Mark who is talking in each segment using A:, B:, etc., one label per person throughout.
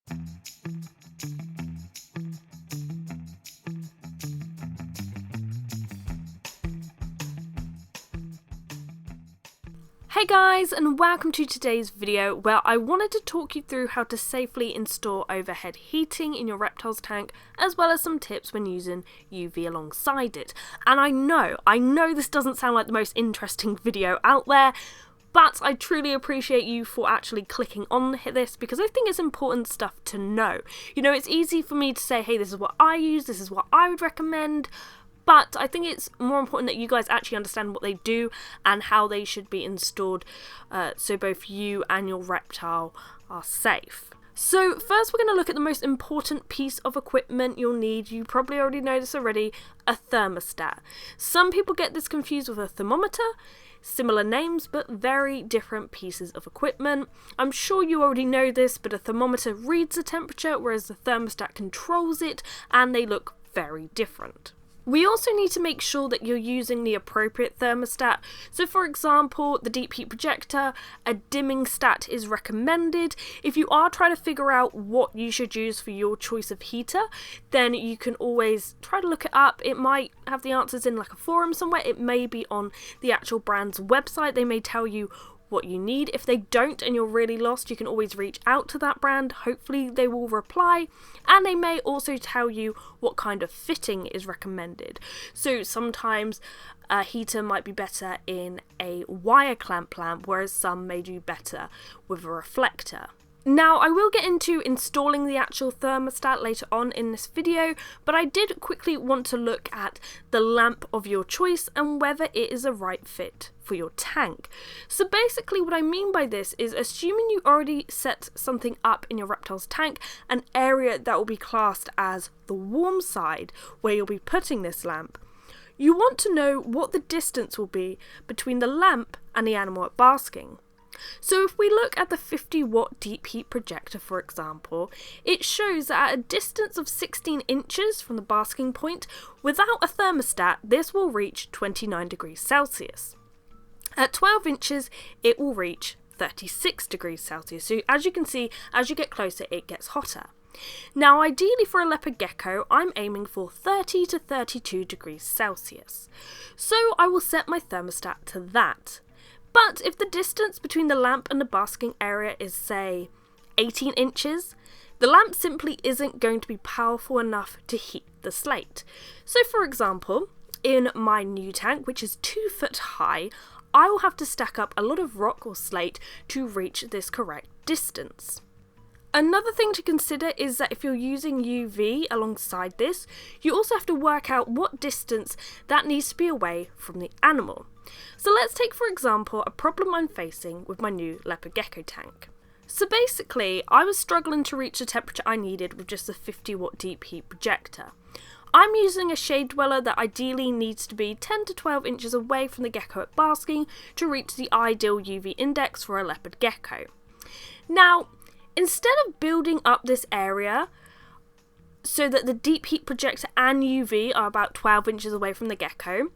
A: Hey guys, and welcome to today's video where I wanted to talk you through how to safely install overhead heating in your Reptiles tank, as well as some tips when using UV alongside it. And I know this doesn't sound like the most interesting video out there, but I truly appreciate you for actually clicking on this because I think it's important stuff to know. You know, it's easy for me to say, hey, this is what I use, this is what I would recommend, but I think it's more important that you guys actually understand what they do and how they should be installed so both you and your reptile are safe. So first we're going to look at the most important piece of equipment you'll need. You probably already know this already, a thermostat. Some people get this confused with a thermometer. Similar names, but very different pieces of equipment. I'm sure you already know this, but a thermometer reads the temperature, whereas the thermostat controls it, and they look very different. We also need to make sure that you're using the appropriate thermostat. So for example, the deep heat projector, a dimming stat is recommended. If you are trying to figure out what you should use for your choice of heater, then you can always try to look it up. It might have the answers in like a forum somewhere. It may be on the actual brand's website. They may tell you what you need. If they don't and you're really lost, you can always reach out to that brand. Hopefully they will reply, and they may also tell you what kind of fitting is recommended. So sometimes a heater might be better in a wire clamp lamp, whereas some may do better with a reflector. Now, I will get into installing the actual thermostat later on in this video, but I did quickly want to look at the lamp of your choice and whether it is a right fit for your tank. So basically what I mean by this is, assuming you already set something up in your Reptiles tank, an area that will be classed as the warm side where you'll be putting this lamp, you want to know what the distance will be between the lamp and the animal at basking. So if we look at the 50-watt deep heat projector, for example, it shows that at a distance of 16 inches from the basking point, without a thermostat, this will reach 29 degrees Celsius. At 12 inches, it will reach 36 degrees Celsius. So as you can see, as you get closer, it gets hotter. Now, ideally for a leopard gecko, I'm aiming for 30 to 32 degrees Celsius. So I will set my thermostat to that. But if the distance between the lamp and the basking area is, say, 18 inches, the lamp simply isn't going to be powerful enough to heat the slate. So for example, in my new tank, which is 2 foot high, I will have to stack up a lot of rock or slate to reach this correct distance. Another thing to consider is that if you're using UV alongside this, you also have to work out what distance that needs to be away from the animal. So let's take, for example, a problem I'm facing with my new Leopard Gecko tank. So basically, I was struggling to reach the temperature I needed with just a 50-watt deep heat projector. I'm using a shade dweller that ideally needs to be 10 to 12 inches away from the gecko at basking to reach the ideal UV index for a leopard gecko. Now, instead of building up this area so that the deep heat projector and UV are about 12 inches away from the gecko,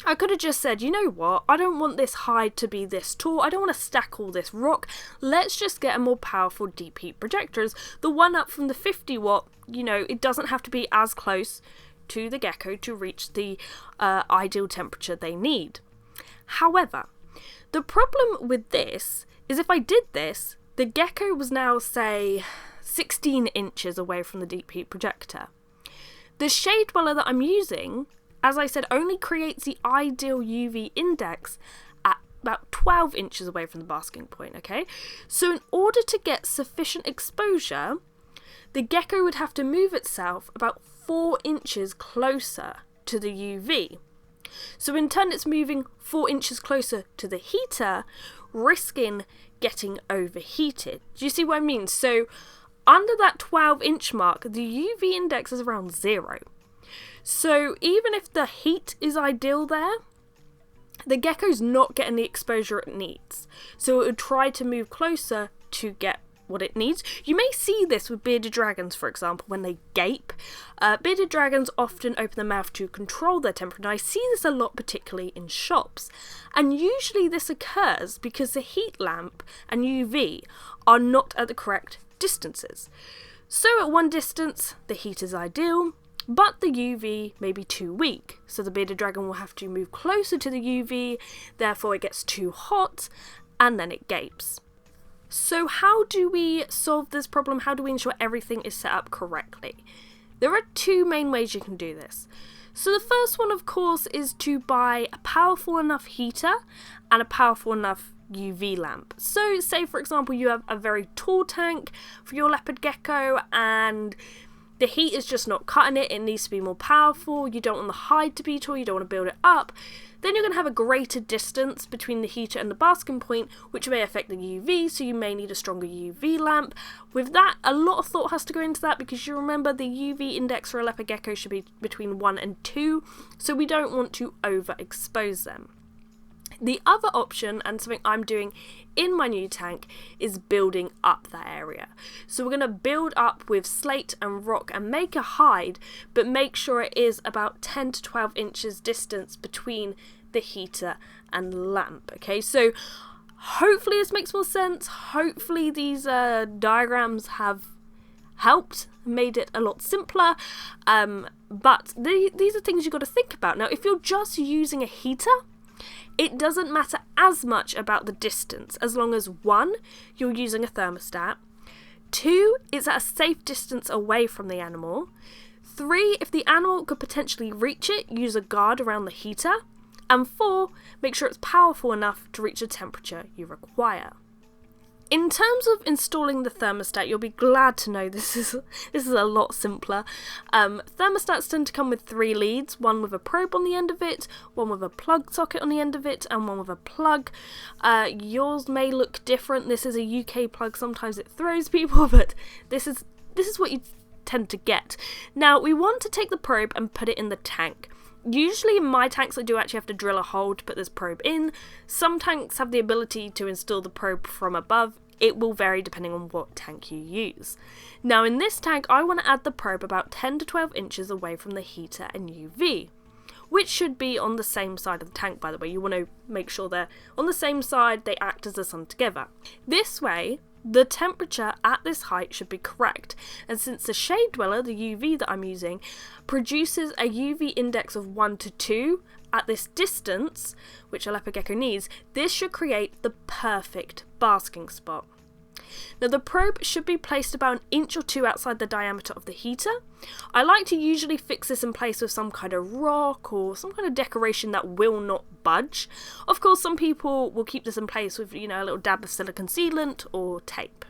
A: I could have just said, you know what, I don't want this hide to be this tall, I don't want to stack all this rock, let's just get a more powerful deep heat projector. The one up from the 50 watt, you know, it doesn't have to be as close to the gecko to reach the ideal temperature they need. However, the problem with this is if I did this, the gecko was now, say, 16 inches away from the deep heat projector. The shade dweller that I'm using, as I said, only creates the ideal UV index at about 12 inches away from the basking point, okay? So in order to get sufficient exposure, the gecko would have to move itself about 4 inches closer to the UV. So in turn, it's moving 4 inches closer to the heater, risking getting overheated. Do you see what I mean? So under that 12-inch mark, the UV index is around 0. So even if the heat is ideal there, the gecko's not getting the exposure it needs. So it would try to move closer to get what it needs. You may see this with bearded dragons, for example, when they gape. Bearded dragons often open their mouth to control their temperature, and I see this a lot, particularly in shops. And usually this occurs because the heat lamp and UV are not at the correct distances. So at one distance, the heat is ideal, but the UV may be too weak. So the bearded dragon will have to move closer to the UV, therefore it gets too hot, and then it gapes. So how do we solve this problem? How do we ensure everything is set up correctly? There are two main ways you can do this. So the first one, of course, is to buy a powerful enough heater and a powerful enough UV lamp. So say, for example, you have a very tall tank for your leopard gecko and the heat is just not cutting it, it needs to be more powerful, you don't want the hide to be tall, you don't want to build it up, then you're going to have a greater distance between the heater and the basking point, which may affect the UV, so you may need a stronger UV lamp. With that, a lot of thought has to go into that, because you remember the UV index for a leopard gecko should be between 1 and 2, so we don't want to overexpose them. The other option, and something I'm doing in my new tank, is building up that area. So we're going to build up with slate and rock and make a hide, but make sure it is about 10 to 12 inches distance between the heater and lamp. Okay, so hopefully this makes more sense. Hopefully these diagrams have helped, made it a lot simpler, but these are things you've got to think about. Now, if you're just using a heater, it doesn't matter as much about the distance, as long as 1, you're using a thermostat, 2, it's at a safe distance away from the animal, 3, if the animal could potentially reach it, use a guard around the heater, and 4, make sure it's powerful enough to reach the temperature you require. In terms of installing the thermostat, you'll be glad to know this is a lot simpler. Thermostats tend to come with 3 leads, one with a probe on the end of it, one with a plug socket on the end of it, and one with a plug. Yours may look different. This is a UK plug. Sometimes it throws people, but this is what you tend to get. Now, we want to take the probe and put it in the tank. Usually in my tanks I do actually have to drill a hole to put this probe in. Some tanks have the ability to install the probe from above. It will vary depending on what tank you use. Now in this tank I want to add the probe about 10 to 12 inches away from the heater and UV, which should be on the same side of the tank, by the way. You want to make sure they're on the same side, they act as the sun together. This way the temperature at this height should be correct, and since the shade dweller, the UV that I'm using, produces a UV index of 1 to 2 at this distance, which a leopard gecko needs, this should create the perfect basking spot. Now the probe should be placed about 1 inch or 2 outside the diameter of the heater. I like to usually fix this in place with some kind of rock or some kind of decoration that will not budge. Of course, some people will keep this in place with, a little dab of silicone sealant or tape.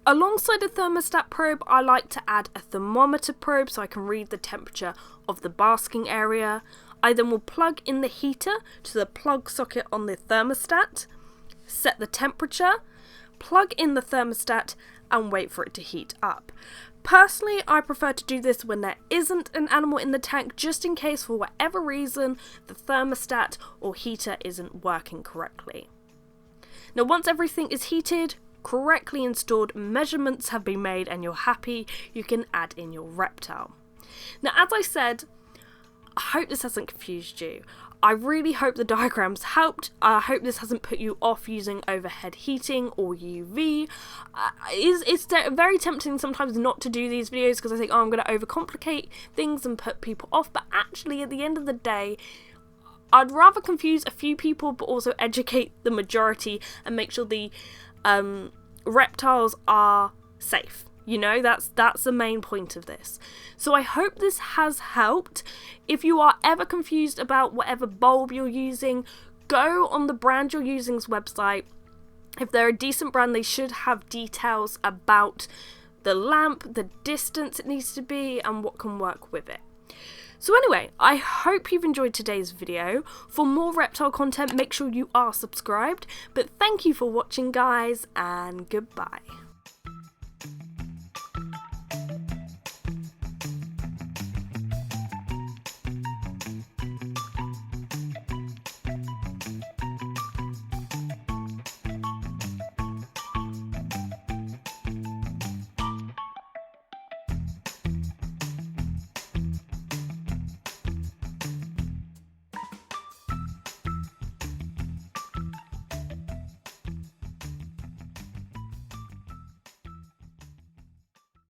A: Alongside the thermostat probe, I like to add a thermometer probe so I can read the temperature of the basking area. I then will plug in the heater to the plug socket on the thermostat, set the temperature, plug in the thermostat and wait for it to heat up. Personally, I prefer to do this when there isn't an animal in the tank, just in case for whatever reason the thermostat or heater isn't working correctly. Now once everything is heated, correctly installed, measurements have been made and you're happy, you can add in your reptile. Now as I said, I hope this hasn't confused you. I really hope the diagrams helped. I hope this hasn't put you off using overhead heating or UV. It's very tempting sometimes not to do these videos because I think, I'm going to overcomplicate things and put people off. But actually, at the end of the day, I'd rather confuse a few people but also educate the majority and make sure the reptiles are safe. That's the main point of this. So I hope this has helped. If you are ever confused about whatever bulb you're using, go on the brand you're using's website. If they're a decent brand, they should have details about the lamp, the distance it needs to be, and what can work with it. So anyway, I hope you've enjoyed today's video. For more reptile content, make sure you are subscribed. But thank you for watching, guys, and goodbye.